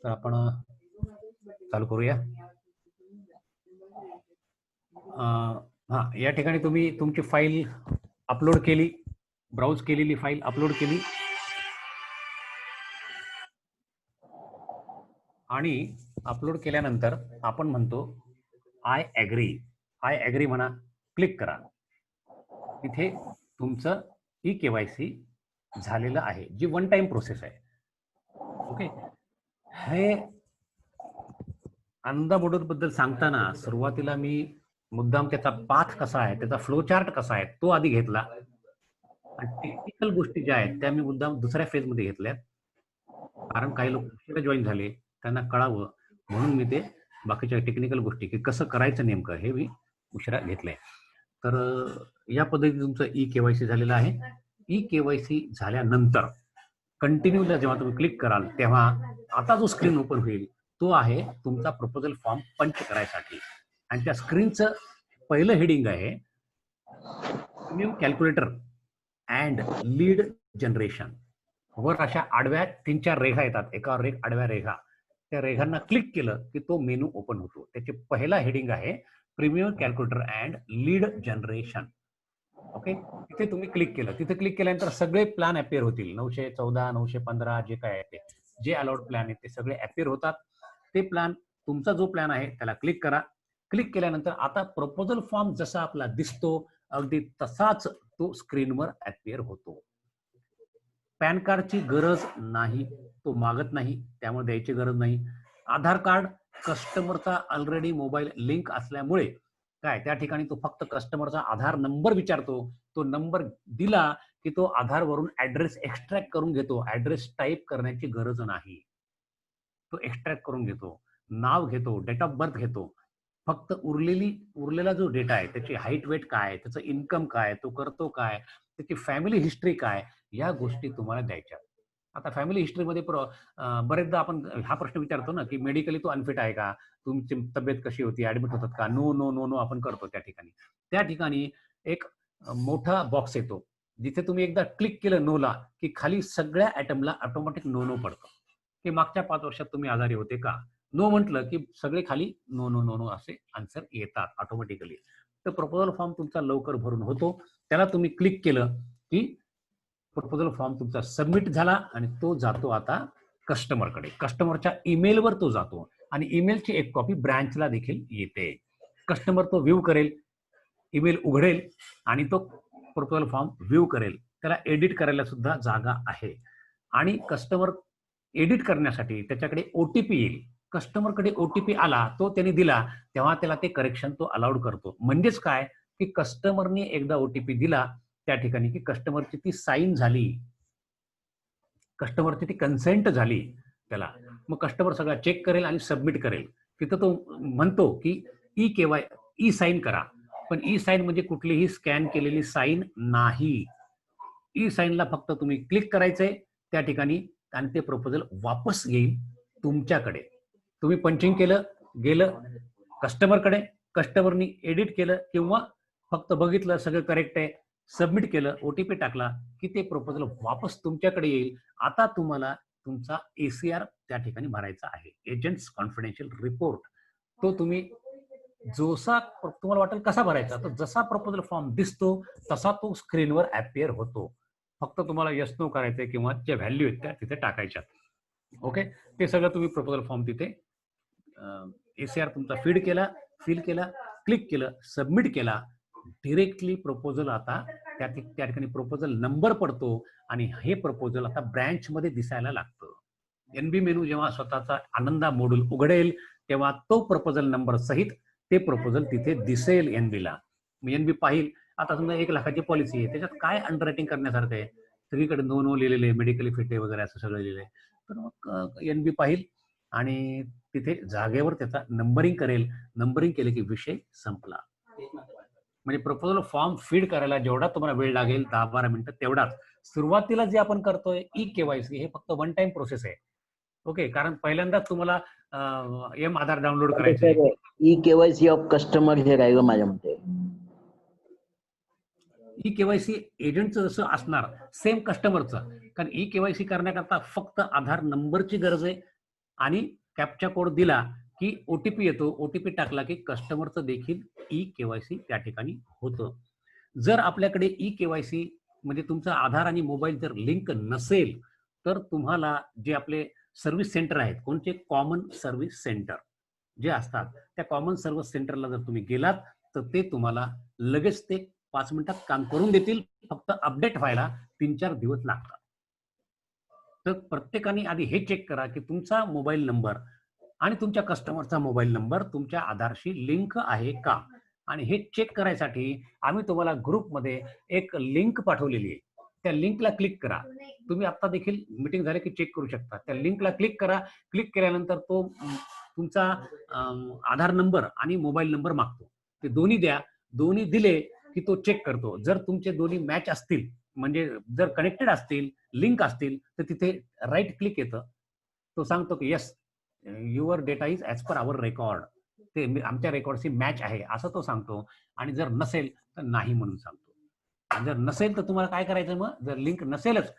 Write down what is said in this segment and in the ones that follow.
तर आपण चालू करूया. हां, या ठिकाणी तुम्ही तुमची फाईल अपलोड केली, ब्राउज केलेली फाईल अपलोड केली आणि अपलोड केल्यानंतर आपण म्हणतो आय ॲग्री म्हणा, क्लिक करा. तिथे तुमचं ई केवायसी झालेलं आहे, जी वन टाइम प्रोसेस आहे. ओके, हे अंधा मॉड्यूल बद्दल सांगताना सुरुवातीला मी मुद्दाम त्याचा पाथ कसा आहे, त्याचा फ्लो चार्ट कसा आहे तो आधी घेतला आणि टेक्निकल गोष्टी ज्या आहेत त्या मी मुद्दाम दुसऱ्या फेजमध्ये घेतल्यात, कारण काही लोक उशिरा जॉईन झाले, त्यांना कळावं म्हणून मी ते बाकीच्या टेक्निकल गोष्टी की कसं करायचं नेमकं हे मी उशिरा घेतलंय. तर या पद्धतीने तुमचं ई केवायसी झालेलं आहे. ई केवायसी झाल्यानंतर कंटिन्यूला जेव्हा तुम्ही क्लिक कराल तेव्हा आता जो स्क्रीन ओपन होईल तो आहे तुमचा प्रपोजल फॉर्म पंच करायसाठी, आणि त्या स्क्रीनचं पहिलं हेडिंग आहे premium calculator and lead generation. वर अशा आडव्या 3-4 रेघा येतात, एकावर एक आडव्या रेघा. त्या रेघांना क्लिक केलं की तो मेनू ओपन होतो. त्याचे पहिला हेडिंग आहे premium calculator and lead generation. Okay, तिथे तुम्ही क्लिक केलं, तिथे क्लिक केल्यानंतर सगळे प्लॅन अपिअर होतील. 914, 915 जे काय आहे ते जे अलाउड प्लॅन आहेत ते सगळे अपिअर होतात. ते प्लॅन, तुमचा जो प्लॅन आहे त्याला क्लिक करा. क्लिक केल्यानंतर आता प्रपोजल फॉर्म जसा आपला दिसतो अगदी तसाच तो स्क्रीनवर अपिअर होतो. पॅन कार्डची गरज नाही, तो मागत नाही, त्यामुळे द्यायची गरज नाही. आधार कार्ड कस्टमरचा ऑलरेडी मोबाईल लिंक असल्यामुळे काय त्या ठिकाणी तो फक्त कस्टमरचा आधार नंबर विचारतो. तो नंबर दिला की तो आधारवरून ऍड्रेस एक्स्ट्रॅक्ट करून घेतो. ऍड्रेस टाईप करण्याची गरज नाही, तो एक्स्ट्रॅक्ट करून घेतो. नाव घेतो, डेट ऑफ बर्थ घेतो. फक्त उरलेला जो डेटा आहे, त्याची हाईट वेट काय, त्याचं इन्कम काय, तो करतो काय, त्याची फॅमिली हिस्ट्री काय, या गोष्टी तुम्हाला द्यायच्या. आता फॅमिली हिस्ट्रीमध्ये बरेचदा आपण हा प्रश्न विचारतो ना की मेडिकली तो अनफिट आहे का, तुमची तब्येत कशी होती, ऍडमिट होतात का, नो नो नो नो आपण करतो. त्या ठिकाणी एक मोठा बॉक्स येतो, जिथे तुम्ही एकदा क्लिक केलं नोला की खाली सगळ्या ॲटमला ऑटोमॅटिक नो नो पडतं की मागच्या 5 वर्षात तुम्ही आजारी होते का. नो म्हटलं की सगळे खाली नो नो नो नो असे आन्सर येतात ऑटोमॅटिकली. तर प्रपोजल फॉर्म तुमचा लवकर भरून होतो. त्याला तुम्ही क्लिक केलं की प्रपोजल फॉर्म तुमचा सबमिट झाला आणि तो जातो आता कस्टमरकडे. कस्टमरच्या ईमेलवर तो जातो आणि ईमेलची एक कॉपी ब्रँचला देखील येते. कस्टमर तो व्ह्यू करेल, ईमेल उघडेल आणि तो प्रपोजल फॉर्म व्ह्यू करेल. त्याला एडिट करायला सुद्धा जागा आहे आणि कस्टमर एडिट करण्यासाठी त्याच्याकडे ओटीपी येईल. कस्टमरकडे ओटीपी आला, तो त्याने दिला, तेव्हा त्याला ते करेक्शन तो अलाउड करतो. म्हणजेच काय की कस्टमरने एकदा ओटीपी दिला त्या ठिकाणी की कस्टमरची ती साईन झाली, कस्टमरची ती कन्सेंट झाली त्याला. मग कस्टमर सगळा चेक करेल आणि सबमिट करेल. तिथं तो म्हणतो की ई साईन करा, पण ई साईन म्हणजे कुठलीही स्कॅन केलेली साईन नाही. ई साईनला फक्त तुम्ही क्लिक करायचंय त्या ठिकाणी आणि ते प्रपोजल वापस येईल तुमच्याकडे. तुम्ही पंचिंग केलं, गेलं कस्टमरकडे, कस्टमरनी एडिट केलं किंवा फक्त बघितलं सगळं करेक्ट आहे, सबमिट केलं, ओटीपी टाकला की ते प्रपोजल वापस तुमच्याकडे येईल. आता तुम्हाला तुमचा एसीआर त्या ठिकाणी भरायचा आहे, एजंट्स कॉन्फिडेन्शियल रिपोर्ट. तो तुम्ही जोसा तुम्हाला वाटेल कसा भरायचा, तर जसा प्रपोजल फॉर्म दिसतो तसा तो स्क्रीनवर अपिअर होतो. फक्त तुम्हाला यस नो करायचंय किंवा ज्या व्हॅल्यू आहेत त्या तिथे टाकायच्या. ओके, ते सगळं तुम्ही प्रपोजल फॉर्म तिथे एसीआर तुमचा फिल केला, क्लिक केलं, सबमिट केला, डिरेक्टली प्रपोजल आता त्या ठिकाणी प्रपोजल नंबर पडतो आणि हे प्रपोजल आता ब्रँच मध्ये दिसायला लागतं. एनबी मेनू जेव्हा स्वतःचा आनंदा मॉड्यूल उघडेल तेव्हा तो प्रपोजल नंबर सहित ते प्रपोजल तिथे दिसेल एनबीला. एनबी पाहिल. आता समजा 1 लाखाची पॉलिसी आहे, त्याच्यात काय अंडररायटिंग करण्यासारखं आहे, सगळीकडे नो नो लिहिलेले, मेडिकली फिट आहे वगैरे असं सगळं लिहिलंय. तर मग एनबी पाहिल आणि तिथे जागेवर त्याचा नंबरिंग करेल. नंबरिंग केले की विषय संपला. म्हणजे प्रपोजल फॉर्म फीड करायला जेवढा तुम्हाला वेळ लागेल 10-12 मिनिटं तेवढाच. सुरुवातीला जे आपण करतोय ई केवायसी हे फक्त वन टाइम प्रोसेस आहे. ओके, कारण पहिल्यांदाच तुम्हाला एम आधार डाउनलोड करायचे. ई केवायसी ऑफ कस्टमर हे राहिलं माझ्या मते. ई केवायसी एजंटचं जसं असणार सेम कस्टमरचं, कारण ई केवायसी करण्याकरता फक्त आधार नंबरची गरज आहे आणि कॅप्चा कोड दिला की ओटीपी येतो, ओटीपी टाकला की कस्टमरचं देखील ई केवायसी त्या ठिकाणी होतं. जर आपल्याकडे ई केवायसी म्हणजे तुमचा आधार आणि मोबाईल जर लिंक नसेल, तर तुम्हाला जे आपले सर्व्हिस सेंटर आहेत, कोणते कॉमन सर्व्हिस सेंटर जे असतात, त्या कॉमन सर्व्हिस सेंटरला जर तुम्ही गेलात तर ते तुम्हाला लगेच ते 5 मिनिटात काम करून देतील. फक्त अपडेट व्हायला 3-4 दिवस लागतात. तर प्रत्येकाने आधी हे चेक करा की तुमचा मोबाईल नंबर आणि तुमच्या कस्टमरचा मोबाईल नंबर तुमच्या आधारशी लिंक आहे का. आणि हे चेक करायसाठी आम्ही तुम्हाला ग्रुपमध्ये एक लिंक पाठवलेली आहे. त्या लिंकला क्लिक करा. तुम्ही आता देखील मीटिंग झाली की चेक करू शकता. त्या लिंकला क्लिक करा. क्लिक केल्यानंतर तो तुमचा आधार नंबर आणि मोबाईल नंबर मागतो. ते दोन्ही द्या. दोन्ही दिले की तो चेक करतो. जर तुमचे दोन्ही मॅच असतील, म्हणजे जर कनेक्टेड असतील, लिंक असतील, तर तिथे राईट क्लिक येतं. तो सांगतो की yes, your data is as per hour record. ते आमच्या रेकॉर्डशी मॅच आहे असं तो सांगतो. आणि जर नसेल तर नाही म्हणून सांगतो. आणि जर नसेल तर तुम्हाला काय करायचं मग? जर लिंक नसेलच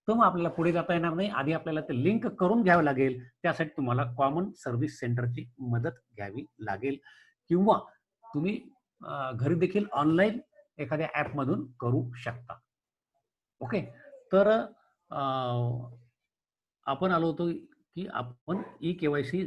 तर मग आपल्याला पुढे जाता येणार नाही. आधी आपल्याला ते लिंक करून घ्यावं लागेल. त्यासाठी तुम्हाला कॉमन सर्व्हिस सेंटरची मदत घ्यावी लागेल, किंवा तुम्ही घरी देखील ऑनलाईन एखाद्या ॲपमधून करू शकता. ओके. तर आपण आलो होतो की आपण ई केवायसी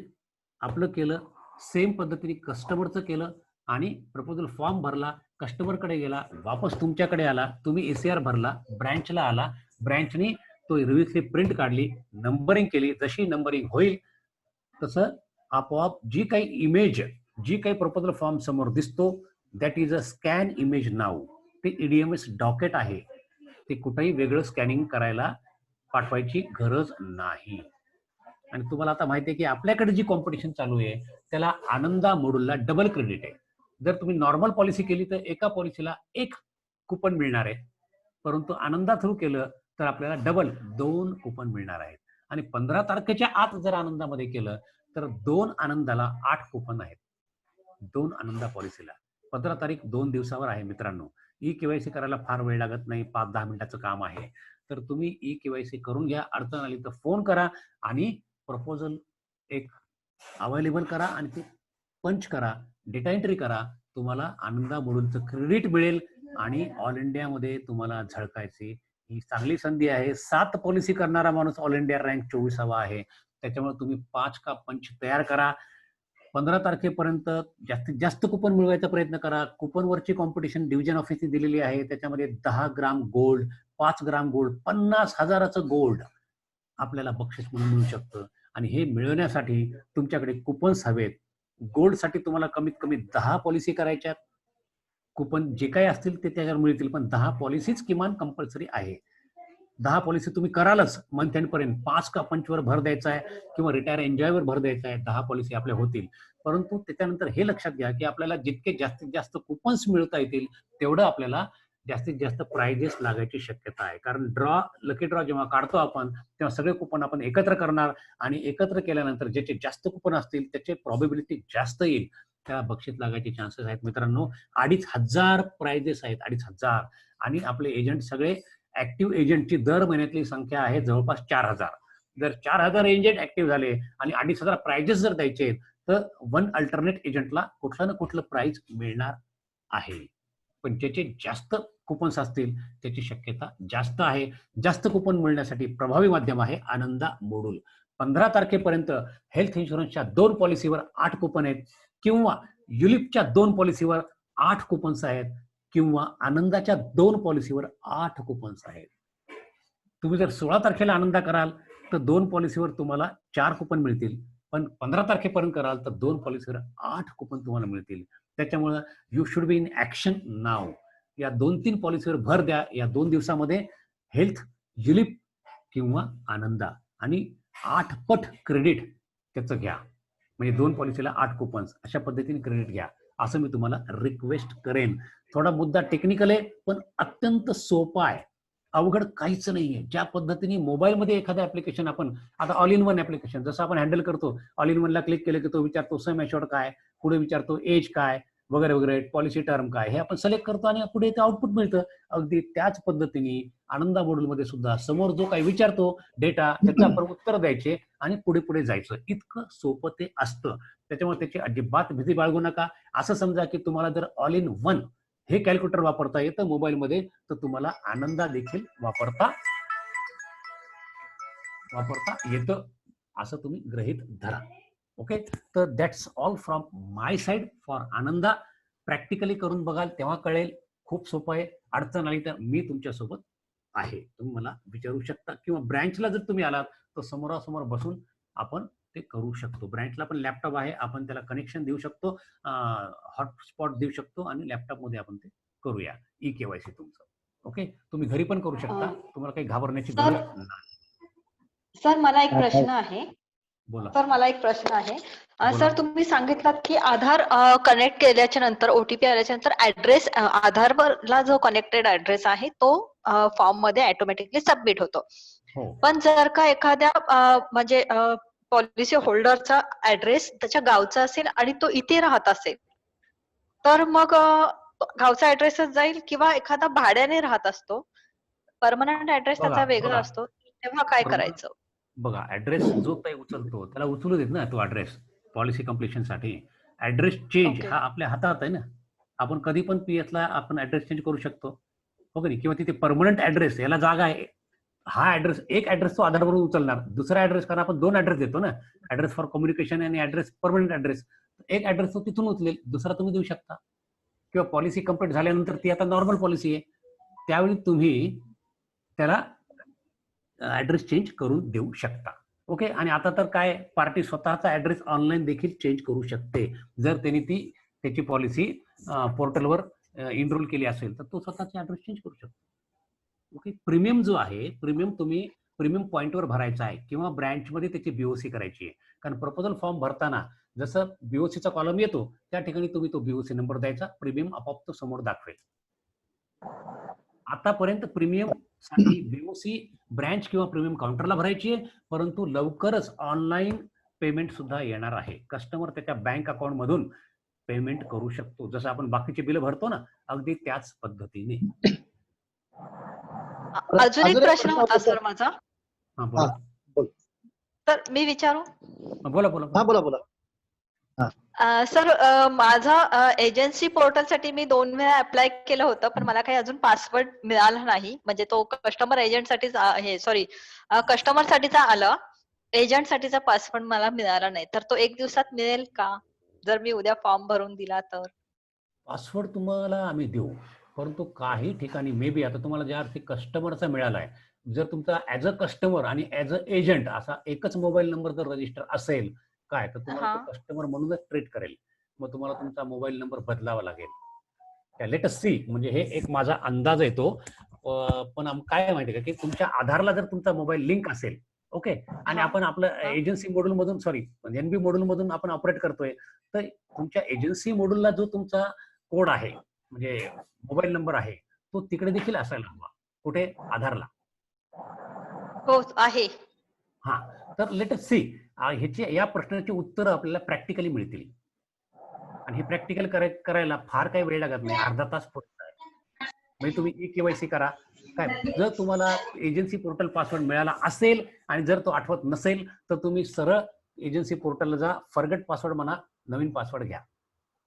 आपलं केलं, सेम पद्धतीने कस्टमरचं केलं आणि प्रपोजल फॉर्म भरला, कस्टमरकडे गेला, वापस तुमच्याकडे आला, तुम्ही एसीआर भरला, ब्रँचला आला, ब्रँचनी तो रिव्हिजची प्रिंट काढली, नंबरिंग केली. जशी नंबरिंग होईल तसं आपोआप जी काही प्रपोजल फॉर्म समोर दिसतो, that is a scan image now. ते ईडीएमएस डॉकेट आहे. ते कुठेही वेगळं स्कॅनिंग करायला पाठवायची गरज नाही. आणि तुम्हाला आता माहिती आहे की आपल्याकडे जी कॉम्पिटिशन चालू आहे त्याला आनंदा मॉड्यूलला डबल क्रेडिट आहे. जर तुम्ही नॉर्मल पॉलिसी केली तर एका पॉलिसीला 1 कुपन मिळणार आहे, परंतु आनंदा थ्रू केलं तर आपल्याला डबल 2 कुपन मिळणार आहेत. आणि 15 तारखेच्या आत जर आनंदामध्ये केलं तर 2 आनंदाला 8 कुपन आहेत. 2 आनंदा पॉलिसीला 15 तारीख 2 दिवसावर आहे मित्रांनो. ई केवायसी करायला फार वेळ लागत नाही, 5-10 मिनिटाचं काम आहे. तर तुम्ही ई केवायसी करून घ्या. अडचण आली तर फोन करा आणि प्रपोजल एक अवेलेबल करा आणि ते पंच करा, डेटा एंट्री करा. तुम्हाला आनंदा मॉड्यूलचं क्रेडिट मिळेल आणि ऑल इंडियामध्ये तुम्हाला झळकायची ही चांगली संधी आहे. 7 पॉलिसी करणारा माणूस ऑल इंडिया रँक 24वा आहे. त्याच्यामुळे तुम्ही 5 का पंच तयार करा. 15 तारखेपर्यंत जास्तीत जास्त कुपन मिळवायचा प्रयत्न करा. कुपनवरची कॉम्पिटिशन डिव्हिजन ऑफिसने दिलेली आहे. त्याच्यामध्ये 10 ग्राम गोल्ड, 5 ग्राम गोल्ड, 50,000चं गोल्ड आपल्याला बक्षीस म्हणून मिळू शकतं. आणि हे मिळवण्यासाठी तुमच्याकडे कुपन्स हवेत. गोल्डसाठी तुम्हाला कमीत कमी 10 पॉलिसी करायच्या. कुपन जे काही असतील ते त्याच्यावर मिळतील, पण 10 पॉलिसीच किमान कंपल्सरी आहे. 10 पॉलिसी तुम्ही करालच मंथ एंड पर्यंत. 5 का पंचवर भर द्यायचा आहे किंवा रिटायर एन्जॉयवर भर द्यायचा आहे. 10 पॉलिसी आपल्या होतील. परंतु त्याच्यानंतर हे लक्षात घ्या की आपल्याला जितके जास्तीत जास्त कुपन्स मिळवता येतील तेवढं आपल्याला जास्तीत जास्त प्राइजेस लागायची शक्यता आहे. कारण लकी ड्रॉ जेव्हा काढतो आपण तेव्हा सगळे कुपन आपण एकत्र करणार आणि एकत्र केल्यानंतर ज्याचे जास्त कुपन असतील त्याचे प्रॉबिलिटी जास्त येईल, त्याला बक्षीस लागायचे चान्सेस आहेत. मित्रांनो, 2,500 प्राइजेस आहेत, 2,500. आणि आपले एजंट सगळे ऍक्टिव्ह एजंटची दर महिन्यातली संख्या आहे जवळपास 4,000. जर 4,000 एजंट ऍक्टिव्ह झाले आणि 2,500 प्राइजेस जर द्यायचे तर 1 अल्टरनेट एजंटला कुठलं ना कुठलं प्राइज मिळणार आहे. पण ज्याचे जास्त कुपन्स असतील त्याची शक्यता जास्त आहे. जास्त कुपन मिळण्यासाठी प्रभावी माध्यम आहे आनंदा मॉड्यूल. 15 तारखेपर्यंत हेल्थ इन्शुरन्सच्या 2 पॉलिसीवर 8 कुपन आहेत, किंवा युलिपच्या 2 पॉलिसीवर 8 कुपन्स आहेत, किंवा आनंदाच्या 2 पॉलिसीवर 8 कुपन्स आहेत. तुम्ही जर 16 तारखेला आनंदा कराल तर 2 पॉलिसीवर तुम्हाला 4 कुपन मिळतील, पण 15 तारखेपर्यंत कराल तर 2 पॉलिसीवर 8 कुपन तुम्हाला मिळतील. त्याच्यामुळे you should be in action now. या 2-3 पॉलिसीवर भर द्या या 2 दिवसामध्ये. हेल्थ, युलिप किंवा आनंदा, आणि 8 पट क्रेडिट त्याचं घ्या. म्हणजे 2 पॉलिसीला 8 कुपन्स अशा पद्धतीने क्रेडिट घ्या, असं मी तुम्हाला रिक्वेस्ट करेन. थोडा मुद्दा टेक्निकल आहे पण अत्यंत सोपा आहे, अवघड काहीच नाहीये. ज्या पद्धतीने मोबाईलमध्ये एखादं ऍप्लिकेशन आपण आता ऑल इन वन ऍप्लिकेशन जसं आपण हँडल करतो, ऑल इन वनला क्लिक केलं की तो विचारतो सम एश्योर्ड काय, पुढे विचारतो एज काय, वगैरे वगैरे, पॉलिसी टर्म काय, हे आपण सिलेक्ट करतो आणि पुढे ते आउटपुट मिळतं. अगदी त्याच पद्धतीने आनंदा मॉड्यूलमध्ये सुद्धा समोर जो काही विचारतो डेटा, त्याचं आपण उत्तर द्यायचे आणि पुढे पुढे जायचं. इतकं सोपं ते असतं. त्याच्यामुळे त्याची अजिबात भीती बाळगू नका. असं समजा की तुम्हाला जर ऑल इन वन हे कॅल्क्युलेटर वापरता येतं मोबाईलमध्ये, तर तुम्हाला आनंदा देखील वापरता येतं, असं तुम्ही गृहीत धरा. ओके, तर that's all from my side for Ananda. Practically करून बघाल तेव्हा कळेल. खूप सोपं आहे. अडचण आली तर मी तुमच्यासोबत आहे, तुम्ही मला विचारू शकता, किंवा ब्रँचला जर तुम्ही आलात तर समोरासमोर बसून आपण ते करू शकतो. ब्रँचला पण लॅपटॉप आहे, आपण त्याला कनेक्शन देऊ शकतो, हॉटस्पॉट देऊ शकतो आणि लॅपटॉपमध्ये आपण ते करूया ई-केवायसी तुमचं. ओके, तुम्ही घरी पण करू शकता, तुम्हाला काही घाबरण्याची सर गरज नाही. सर मला एक प्रश्न आहे. बोला सर बोला. तुम्ही सांगितलात की आधार कनेक्ट केल्याच्या नंतर ओटीपी आल्याच्या नंतर ऍड्रेस आधारला जो कनेक्टेड ऍड्रेस आहे तो फॉर्म मध्ये ऑटोमॅटिकली सबमिट होतो. हो, पण जर का एखाद्या म्हणजे पॉलिसी होल्डरचा ऍड्रेस त्याच्या गावचा असेल आणि तो इथे राहत असेल, तर मग गावचा ऍड्रेसच जाईल, किंवा एखादा भाड्याने राहत असतो, परमनंट ऍड्रेस त्याचा वेगळा बघा असतो, तेव्हा काय करायचं? बघा, ऍड्रेस जो काही उचलतो त्याला उचलू देत ना तो ऍड्रेस पॉलिसी कम्प्लिशनसाठी. Address change okay. हा आपल्या हातात आहे ना. आपण कधी पण PS ला आपण ऍड्रेस चेंज करू शकतो, हो की नाही? किंवा तिथे परमनंट ऍड्रेस याला जागा आहे. हा ऍड्रेस, एक ऍड्रेस तो आधारवरून उचलणार, दुसरा ऍड्रेस, कारण आपण 2 ऍड्रेस देतो ना, ऍड्रेस फॉर कम्युनिकेशन आणि ऍड्रेस परमनंट ऍड्रेस. एक ऍड्रेस तो तिथून उचलेल, दुसरा तुम्ही देऊ शकता. किंवा पॉलिसी कंप्लीट झाल्यानंतर ती आता नॉर्मल पॉलिसी आहे, त्यावेळी तुम्ही त्याला ऍड्रेस चेंज करून देऊ शकता. ओके, आणि आता तर काय, पार्टी स्वतःचा ऍड्रेस ऑनलाईन देखील चेंज करू शकते. जर त्यांनी त्याची पॉलिसी पोर्टलवर इनरोल केली असेल तर तो स्वतःचा ऍड्रेस चेंज करू शकतो. ओके, प्रीमियम जो आहे, प्रीमियम तुम्ही प्रीमियम पॉईंटवर भरायचा आहे किंवा ब्रँचमध्ये त्याची बीओसी करायची आहे. कारण प्रपोजल फॉर्म भरताना जसं बीओसीचा कॉलम येतो त्या ठिकाणी तुम्ही तो बीओसी नंबर द्यायचा, प्रीमियम आपोआप तो समोर दाखवेल. आतापर्यंत प्रीमियम साठी बीओसी ब्रँच किंवा प्रीमियम काउंटरला भरायची आहे, परंतु लवकरच ऑनलाईन पेमेंट सुद्धा येणार आहे. कस्टमर त्याच्या बँक अकाउंट मधून पेमेंट करू शकतो, जसं आपण बाकीचे बिल भरतो ना, अगदी त्याच पद्धतीने. अजून एक प्रश्न होता सर माझा. हा बोला. तर मी विचारू? बोला बोला. हा बोला बोला. सर माझा एजन्सी पोर्टल साठी मी 2 वेळा अप्लाय केलं होतं, पण मला काही अजून पासवर्ड मिळाला नाही. म्हणजे तो कस्टमर एजंट साठीच कस्टमर साठीचा आला, एजंट साठीचा पासवर्ड मला मिळाला नाही. तर तो 1 दिवसात मिळेल का, जर मी उद्या फॉर्म भरून दिला तर? पासवर्ड तुम्हाला आम्ही देऊ, परंतु काही ठिकाणी मे बी आता तुम्हाला ज्या अर्थी कस्टमरचा मिळाला आहे, जर तुमचा ऍज अ कस्टमर आणि ऍज अ एजंट असा एकच मोबाईल नंबर जर रजिस्टर असेल काय, तर तुम्हाला तो कस्टमर म्हणूनच ट्रीट करेल. मग तुम्हाला तुमचा मोबाईल नंबर बदलावा लागेल. लेट अस सी, म्हणजे हे एक माझा अंदाज येतो. पण काय माहिती का, की तुमच्या आधारला जर तुमचा मोबाईल लिंक असेल, ओके, आणि आपण आपलं एजन्सी मॉड्यूल मधून एनबी मॉड्यूल मधून आपण ऑपरेट करतोय, तर तुमच्या एजन्सी मॉड्यूलला जो तुमचा कोड आहे, म्हणजे मोबाईल नंबर आहे, तो तिकडे देखील असायला हवा. कुठे? आधारला. हो आहे. हा, तर लेट अस सी, ह्याची या प्रश्नाची उत्तर आपल्याला प्रॅक्टिकली मिळतील. आणि हे प्रॅक्टिकल करायला फार काही वेळ लागत नाही, अर्धा तास पुरत आहे. म्हणजे तुम्ही ई-केवायसी करा. काय, जर तुम्हाला एजन्सी पोर्टल पासवर्ड मिळाला असेल आणि जर तो आठवत नसेल तर तुम्ही सरळ एजन्सी पोर्टलला जा, फॉरगेट पासवर्ड म्हणा, नवीन पासवर्ड घ्या.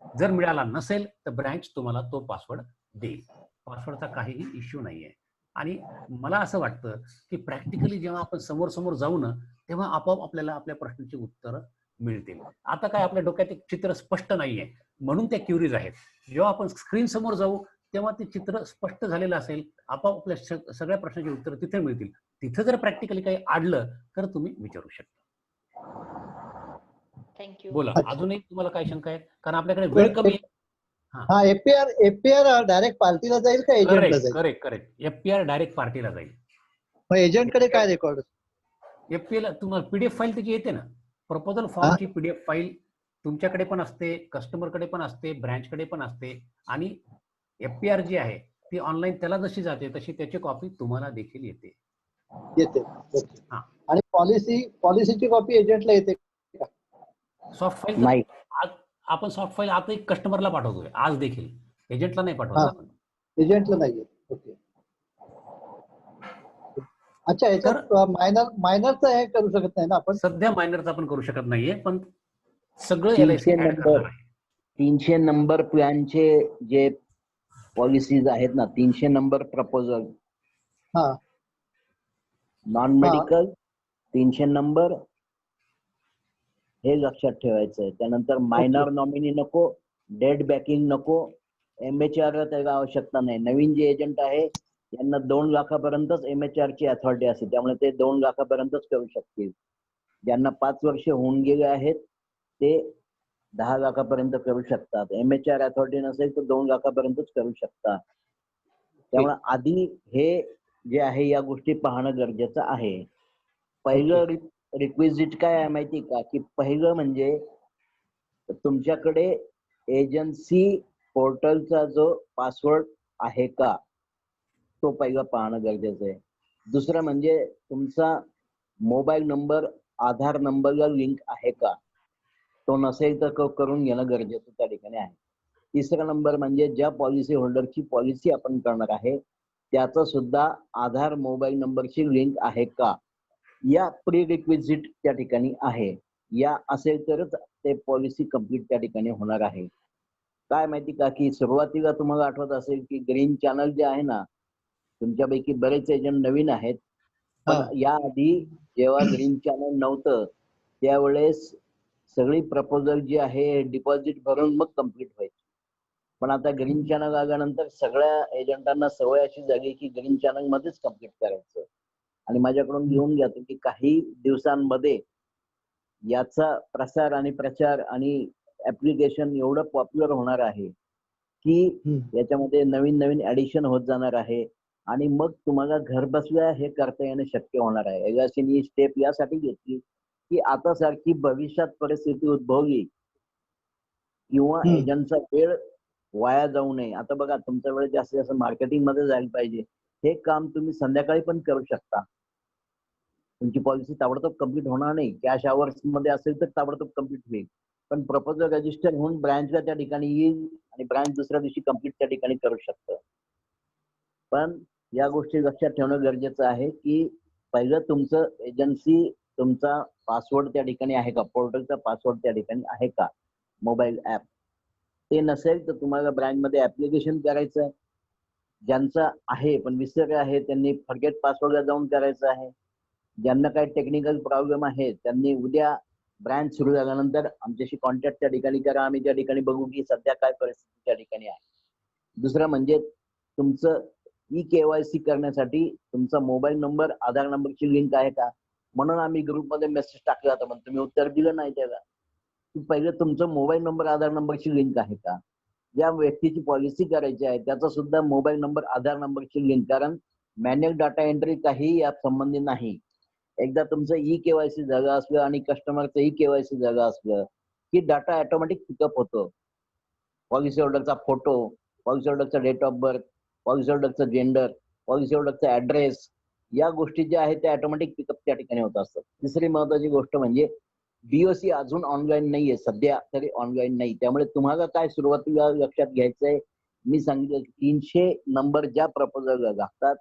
जर मिळाला नसेल तर ब्रँच तुम्हाला तो पासवर्ड देईल. पासवर्डचा काहीही इश्यू नाहीये. आणि मला असं वाटतं की प्रॅक्टिकली जेव्हा आपण समोर समोर जाऊ ना, तेव्हा आपोआप आपल्याला आपल्या प्रश्नाची उत्तरं मिळतील. आता काय आपल्या डोक्यात एक चित्र स्पष्ट नाहीये, म्हणून त्या क्युरीज आहेत. जेव्हा आपण स्क्रीन समोर जाऊ तेव्हा ते चित्र स्पष्ट झालेलं असेल, आपोआप आपल्या सगळ्या प्रश्नाची उत्तरं तिथे मिळतील. तिथे जर प्रॅक्टिकली काही अडलं तर तुम्ही विचारू शकता. थँक्यू. बोला, अजूनही तुम्हाला काय शंका आहे? कारण आपल्याकडे वेळ कमी आहे. हा, एफपीआर डायरेक्ट पार्टीला जाईल का एजंटला जाईल? करेक्ट. एफपीआर डायरेक्ट पार्टीला जाईल. मग एजंटकडे काय रेकॉर्ड? एफपीआर तुम्हाला पीडीएफ फाईल त्याची येते ना, प्रपोजल फॉर्मची पीडीएफ फाईल तुमच्याकडे पण असते, कस्टमरकडे पण असते, ब्रँचकडे पण असते. आणि एफपीआर जी आहे ती ऑनलाईन त्याला जशी जाते तशी त्याची कॉपी तुम्हाला देखील येते. आणि पॉलिसीची कॉपी एजंटला येते का? सॉफ्ट फाईल आपण सॉफ्ट फाईल आता एक कस्टमरला पाठवतोय आज देखील, एजंटला नाही पाठवत हा. आपण. एजंटला नाहीये. ओके. अच्छा, याच्यात मायनरचं हे करू शकत नाही ना आपण? सध्या मायनरचं आपण करू शकत नाहीये, पण सगळं 300 LIC ऍड करणार आहे. 300 नंबर प्लॅनचे जे पॉलिसीज आहेत ना, 300 नंबर प्रपोजल, हा. नॉन मेडिकल 300 नंबर, हे लक्षात ठेवायचं आहे. त्यानंतर मायनर नॉमिनी नको, डेड बॅकिंग नको, MHR त्याला आवश्यकता नाही. नवीन जे एजंट आहे यांना 2 लाखापर्यंतच MHR ची अथॉरिटी असते, त्यामुळे ते 2 लाखापर्यंतच करू शकतील. ज्यांना 5 वर्ष होऊन गेले आहेत ते 10 लाखापर्यंत करू शकतात. MHR अथॉरिटी नसेल तर 2 लाखापर्यंतच करू शकतात. त्यामुळे आधी हे जे आहे या गोष्टी पाहणं गरजेचं आहे. पहिलं रिक्विजिट काय आहे माहिती का, की पहिलं म्हणजे तुमच्याकडे एजन्सी पोर्टलचा जो पासवर्ड आहे का तो पहिलं पाहणं गरजेचं आहे. दुसरं म्हणजे तुमचा मोबाईल नंबर आधार नंबरला लिंक आहे का, तो नसेल तर करून घेणं गरजेचं त्या ठिकाणी आहे. तिसरा नंबर म्हणजे ज्या पॉलिसी होल्डरची पॉलिसी आपण करणार आहे त्याचं सुद्धा आधार मोबाईल नंबरची लिंक आहे का, या प्री रिक्विजिट त्या ठिकाणी आहे. या असेल तरच ते पॉलिसी कंप्लीट त्या ठिकाणी होणार आहे. काय माहिती का, की सुरुवातीला तुम्हाला आठवत असेल की ग्रीन चॅनल जे आहे ना, तुमच्यापैकी बरेच एजंट नवीन आहेत, पण याआधी जेव्हा ग्रीन चॅनल नव्हतं त्यावेळेस सगळी प्रपोजल जी आहे डिपॉझिट भरून मग कंप्लीट व्हायची. पण आता ग्रीन चॅनल आल्यानंतर सगळ्या एजंटांना सवय अशी झाली की ग्रीन चॅनल मध्येच कंप्लीट करायचं. आणि माझ्याकडून घेऊन घ्या तुम्ही, काही दिवसांमध्ये याचा प्रसार आणि प्रचार आणि ऍप्लिकेशन एवढं पॉप्युलर होणार आहे की याच्यामध्ये नवीन नवीन ऍडिशन होत जाणार आहे आणि मग तुम्हाला घर बसल्या हे करता येणं शक्य होणार आहे. एलआयसीनी स्टेप यासाठी घेतली की आता सारखी भविष्यात परिस्थिती उद्भवली किंवा एजंटचा वेळ वाया जाऊ नये. आता बघा, तुमचा वेळ जास्तीत जास्त मार्केटिंग मध्ये जायला पाहिजे. हे काम तुम्ही संध्याकाळी पण करू शकता. तुमची पॉलिसी ताबडतोब कंप्लीट होणार नाही. कॅश आवर्स मध्ये असेल तर ताबडतोब कंप्लीट होईल, पण प्रपोजल रजिस्टर होऊन ब्रँचला त्या ठिकाणी येईल आणि ब्रँच दुसऱ्या दिवशी कंप्लीट त्या ठिकाणी करू शकतं. पण या गोष्टी लक्षात ठेवणं गरजेचं आहे की पहिलं तुमचं एजन्सी तुमचा पासवर्ड त्या ठिकाणी आहे का, पोर्टलचा पासवर्ड त्या ठिकाणी आहे का, मोबाईल ऍप. ते नसेल तर तुम्हाला ब्रँचमध्ये ऍप्लिकेशन करायचं आहे. ज्यांचा आहे पण विसरले आहे त्यांनी फॉरगेट पासवर्डला जाऊन करायचं आहे. ज्यांना काही टेक्निकल प्रॉब्लेम आहे त्यांनी उद्या ब्रँच सुरू झाल्यानंतर आमच्याशी कॉन्टॅक्ट त्या ठिकाणी करा. आम्ही त्या ठिकाणी बघू की सध्या काय परिस्थिती त्या ठिकाणी आहे. दुसरं म्हणजे तुमचं KYC करण्यासाठी तुमचा मोबाईल नंबर आधार नंबरची लिंक आहे का, म्हणून आम्ही ग्रुपमध्ये मेसेज टाकला होता, पण तुम्ही उत्तर दिलं नाही त्याला. पहिले तुमचं मोबाईल नंबर आधार नंबरची लिंक आहे का, ज्या व्यक्तीची पॉलिसी करायची आहे त्याचा सुद्धा मोबाईल नंबर आधार नंबरची लिंक, कारण मॅन्युअल डाटा एंट्री काही या संबंधी नाही. एकदा तुमचं KYC झालं असलं आणि कस्टमरचं KYC झालं असलं की डाटा ऑटोमॅटिक पिकअप होतो. पॉलिसी होल्डरचा फोटो, पॉलिसी होल्डरचा डेट ऑफ बर्थ, पॉलिसी होल्डरचं जेंडर, पॉलिसी होल्डरचा ऍड्रेस, या गोष्टी ज्या आहेत त्या ऑटोमॅटिक पिकअप त्या ठिकाणी होत असतात. तिसरी महत्वाची गोष्ट म्हणजे BOC अजून ऑनलाईन नाहीये, सध्या तरी ऑनलाईन नाही. त्यामुळे तुम्हाला काय सुरुवातीला लक्षात घ्यायचंय, मी सांगितलं 300 नंबर ज्या प्रपोजलला लागतात,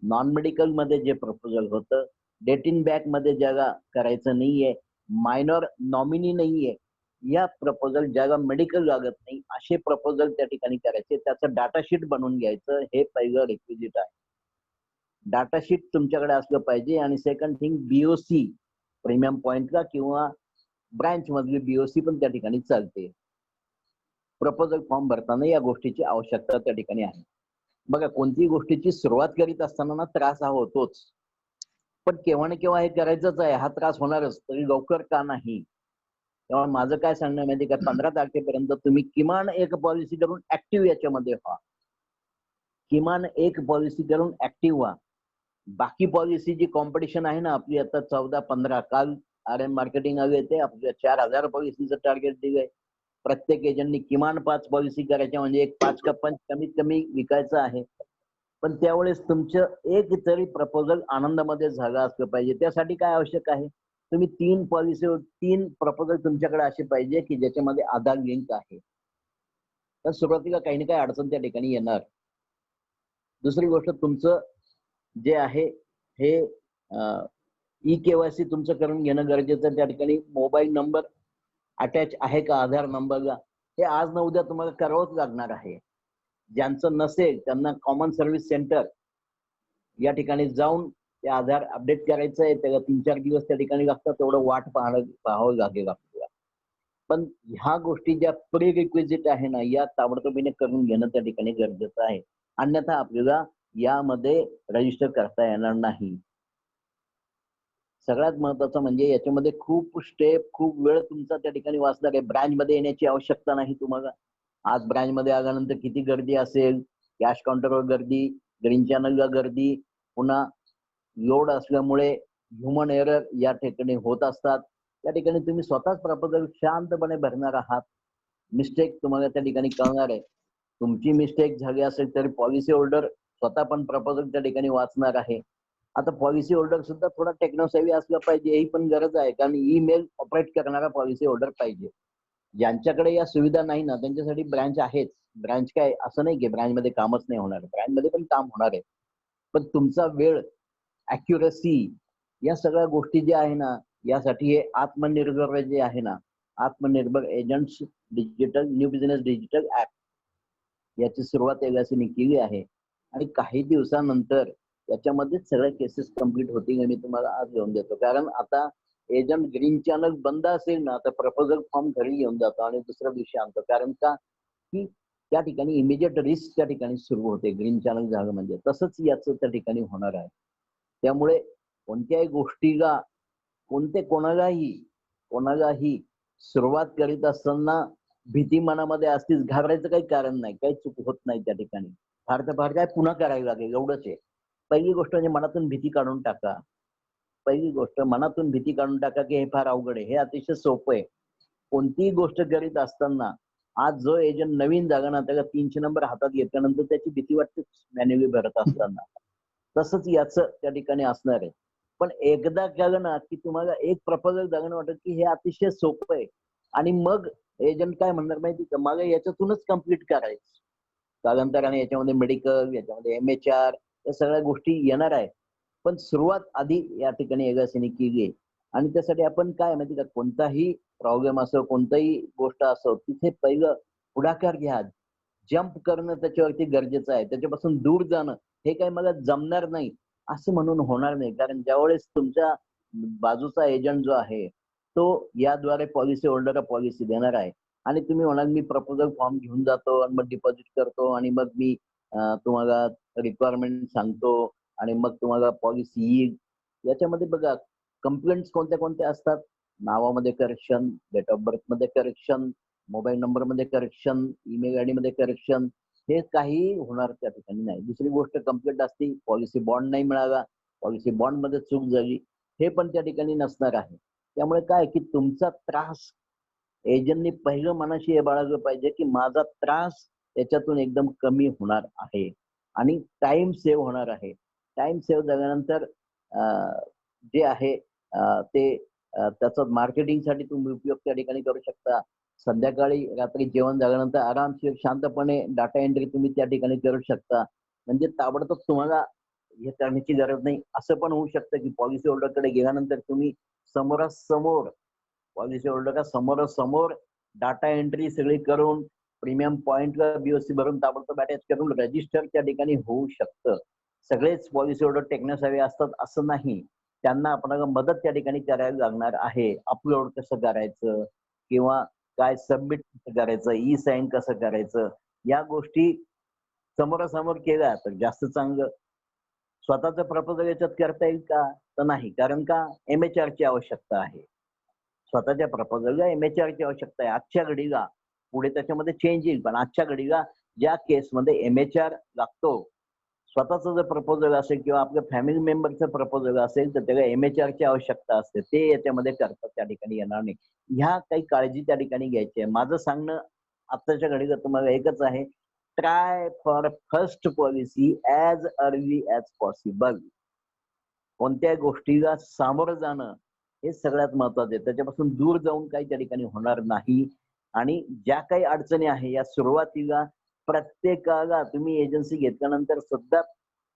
नॉन मेडिकल मध्ये जे प्रपोजल होतं, डेट इन बॅक मध्ये ज्याला करायचं नाहीये, मायनर नॉमिनी नाहीये, या प्रपोजल ज्याला मेडिकल लागत नाही असे प्रपोजल त्या ठिकाणी करायचे. त्याचं डाटाशीट बनवून घ्यायचं, हे पहिलं रिक्विजिट आहे. डाटाशीट तुमच्याकडे असलं पाहिजे. आणि सेकंड थिंग, BOC प्रीमियम पॉइंटला किंवा ब्रँच मधली BOC पण त्या ठिकाणी चालते. प्रपोजल फॉर्म भरताना या गोष्टीची आवश्यकता त्या ठिकाणी आहे. बघा, कोणतीही गोष्टीची सुरुवात करीत असताना ना त्रास हा होतोच, पण केव्हा ना केव्हा हे करायचंच आहे, हा त्रास होणारच, तरी लवकर का नाही. तेव्हा माझं काय सांगणं माहिती का, 15 तारखेपर्यंत तुम्ही किमान एक पॉलिसी करून ऍक्टिव्ह याच्यामध्ये व्हा. किमान एक पॉलिसी करून ऍक्टिव्ह व्हा. बाकी पॉलिसी जी कॉम्पिटिशन आहे ना आपली आता 14-15, काल RM मार्केटिंग आले ते आपल्या 4000 पॉलिसीचं टार्गेट दिलंय. प्रत्येक एजंटनी किमान 5 पॉलिसी करायच्या, म्हणजे एक 5 का 5 कमीत कमी विकायचं आहे. पण त्यावेळेस तुमचं एक तरी प्रपोजल आनंदामध्ये झालं असलं पाहिजे. त्यासाठी काय आवश्यक आहे, तुम्ही 3 प्रपोजल तुमच्याकडे असे पाहिजे की ज्याच्यामध्ये आधार लिंक आहे. तर सुरुवातीला काही ना काही अडचण त्या ठिकाणी येणार. दुसरी गोष्ट, तुमचं जे आहे हे ई-केवायसी तुमचं करून घेणं गरजेचं. त्या ठिकाणी मोबाईल नंबर अटॅच आहे का आधार नंबरला, हे आज ना उद्या तुम्हाला करावंच लागणार आहे. ज्यांचं नसेल त्यांना कॉमन सर्व्हिस सेंटर या ठिकाणी जाऊन ते आधार अपडेट करायचं आहे. त्याला 3-4 दिवस त्या ठिकाणी लागतात, तेवढं वाट पाहावं लागेल आपल्याला. पण ह्या गोष्टी ज्या प्री रिक्विजिट आहे ना, या ताबडतोबीने करून घेणं त्या ठिकाणी गरजेचं आहे. अन्यथा आपल्याला यामध्ये रजिस्टर करता येणार नाही. सगळ्यात महत्वाचं म्हणजे याच्यामध्ये खूप स्टेप, खूप वेळ तुमचा त्या ठिकाणी वाचणार आहे. ब्रँचमध्ये येण्याची आवश्यकता नाही तुम्हाला. आज ब्रँचमध्ये आल्यानंतर किती गर्दी असेल, कॅश काउंटरवर गर्दी, ग्रीन चॅनलला गर्दी, पुन्हा लोड असल्यामुळे ह्युमन एरर या ठिकाणी होत असतात. त्या ठिकाणी तुम्ही स्वतःच प्रपोजल शांतपणे भरणार आहात. मिस्टेक तुम्हाला त्या ठिकाणी कळणार आहे. तुमची मिस्टेक झाली असेल तरी पॉलिसी होल्डर स्वतः पण प्रपोजल त्या ठिकाणी वाचणार आहे. आता पॉलिसी होल्डर सुद्धा थोडा टेक्नोसेव्ही असला पाहिजे, ही पण गरज आहे. कारण ईमेल ऑपरेट करणारा पॉलिसी होल्डर पाहिजे. ज्यांच्याकडे या सुविधा नाही ना, त्यांच्यासाठी ब्रँच आहेच. ब्रँच काय असं नाही की ब्रँचमध्ये कामच नाही होणार, ब्रँचमध्ये पण काम होणार आहे. पण तुमचा वेळ, अॅक्युरसी, या सगळ्या गोष्टी ज्या आहे ना, यासाठी हे आत्मनिर्भर जे आहे ना, आत्मनिर्भर agents digital new business digital app, याची सुरुवात एलआयसीने केली आहे. आणि काही दिवसानंतर याच्यामध्येच सगळ्या केसेस कम्प्लीट होतील. मी तुम्हाला आज घेऊन देतो. कारण आता एजंट ग्रीन चॅनल बंद असेल ना, तर प्रपोजल फॉर्म घरी घेऊन जातो आणि दुसऱ्या दिवशी आणतो. कारण का की त्या ठिकाणी इमिजिएट रिस्क त्या ठिकाणी सुरू होते. ग्रीन चॅनल झालं म्हणजे तसंच याचं त्या ठिकाणी होणार आहे. त्यामुळे कोणत्याही गोष्टीला, कोणालाही सुरुवात करीत असताना भीती मनामध्ये असतीच. घाबरायचं काही कारण नाही, काही चूक होत नाही त्या ठिकाणी. फार तर फार काय पुन्हा करायला लागेल एवढंच आहे. पहिली गोष्ट म्हणजे मनातून भीती काढून टाका. पहिली गोष्ट मनातून भीती काढून टाका की हे फार अवघड आहे. हे अतिशय सोपं आहे. कोणतीही गोष्ट करीत असताना आज जो एजंट नवीन जागा ना, त्याला 300 नंबर हातात घेतल्यानंतर त्याची भीती वाटते मॅन्युअली भरत असताना. तसंच याचं त्या ठिकाणी असणार आहे. पण एकदा केलं ना की तुम्हाला एक प्रपोजल जागणं वाटत की हे अतिशय सोपं आहे. आणि मग एजंट काय म्हणणार माहिती का, मला याच्यातूनच कम्प्लीट करायचं. कालांतराने याच्यामध्ये मेडिकल, याच्यामध्ये MHR, या सगळ्या गोष्टी येणार आहे. पण सुरुवात आधी या ठिकाणी एलआयसीने केली आहे. आणि त्यासाठी आपण काय माहिती का, कोणताही प्रॉब्लेम असो, कोणताही गोष्ट असो, तिथे पहिलं पुढाकार घ्या. जम्प करणं त्याच्यावरती गरजेचं आहे. त्याच्यापासून दूर जाणं हे काही मला जमणार नाही असं म्हणून होणार नाही. कारण ज्यावेळेस तुमच्या बाजूचा एजंट जो आहे तो याद्वारे पॉलिसी होल्डरला पॉलिसी देणार आहे आणि तुम्ही म्हणाल मी प्रपोजल फॉर्म घेऊन जातो आणि मग डिपॉझिट करतो आणि मग मी तुम्हाला रिक्वायरमेंट सांगतो आणि मग तुम्हाला पॉलिसी येईल. याच्यामध्ये बघा कंप्लेंट्स कोणत्या कोणत्या असतात. नावामध्ये करेक्शन, डेट ऑफ बर्थ मध्ये करेक्शन, मोबाईल नंबर मध्ये करेक्शन, ईमेल आयडी मध्ये करेक्शन, हे काही होणार त्या ठिकाणी नाही. दुसरी गोष्ट कंप्लेंट असते पॉलिसी बॉन्ड नाही मिळाला, पॉलिसी बॉन्ड मध्ये चूक झाली, हे पण त्या ठिकाणी नसणार आहे. त्यामुळे काय की तुमचा त्रास एजंटनी पहिलं मनाशी हे बाळगलं पाहिजे की माझा त्रास त्याच्यातून एकदम कमी होणार आहे आणि टाइम सेव्ह होणार आहे. टाइम सेव्ह झाल्यानंतर जे आहे ते त्याचा मार्केटिंगसाठी तुम्ही उपयोग त्या ठिकाणी करू शकता. संध्याकाळी रात्री जेवण झाल्यानंतर आरामशीर शांतपणे डाटा एंट्री तुम्ही त्या ठिकाणी करू शकता. म्हणजे ताबडतोब तुम्हाला हे करण्याची गरज नाही. असं पण होऊ शकतं की पॉलिसी होल्डरकडे गेल्यानंतर तुम्ही समोरासमोर पॉलिसी होल्डरला समोरासमोर डाटा एंट्री सगळी करून प्रीमियम पॉईंटला BOC भरून ताबडतोब अटॅच करून रजिस्टर त्या ठिकाणी होऊ शकतं. सगळेच पॉलिसी होल्डर टेक्नोसेव्ही असतात असं नाही. त्यांना आपल्याला मदत त्या ठिकाणी करायला लागणार आहे. अपलोड कसं करायचं किंवा काय सबमिट कसं करायचं, ई साईन कसं करायचं, या गोष्टी समोरासमोर केल्या तर जास्त चांगलं. स्वतःचं प्रपोजल याच्यात करता येईल का, तर नाही. कारण का MHR ची आवश्यकता आहे. स्वतःच्या प्रपोजलला MHR ची आवश्यकता आहे. आजच्या घडीला, पुढे त्याच्यामध्ये चेंज येईल, पण आजच्या घडीला ज्या केसमध्ये MHR लागतो, स्वतःचं जर प्रपोजल असेल किंवा आपल्या फॅमिली मेंबरचं प्रपोजल असेल तर त्याला MHR ची आवश्यकता असते. ते याच्यामध्ये करतात त्या ठिकाणी येणार नाही. ह्या काही काळजी त्या ठिकाणी घ्यायची आहे. माझं सांगणं आताच्या घडीला तुम्हाला एकच आहे, try for first policy as early as possible. कोणत्याही गोष्टीला सामोरं जाणं हे सगळ्यात महत्वाचं आहे. त्याच्यापासून दूर जाऊन काही त्या ठिकाणी होणार नाही. आणि ज्या काही अडचणी आहे या सुरुवातीला प्रत्येकाला तुम्ही एजन्सी घेतल्यानंतर सुद्धा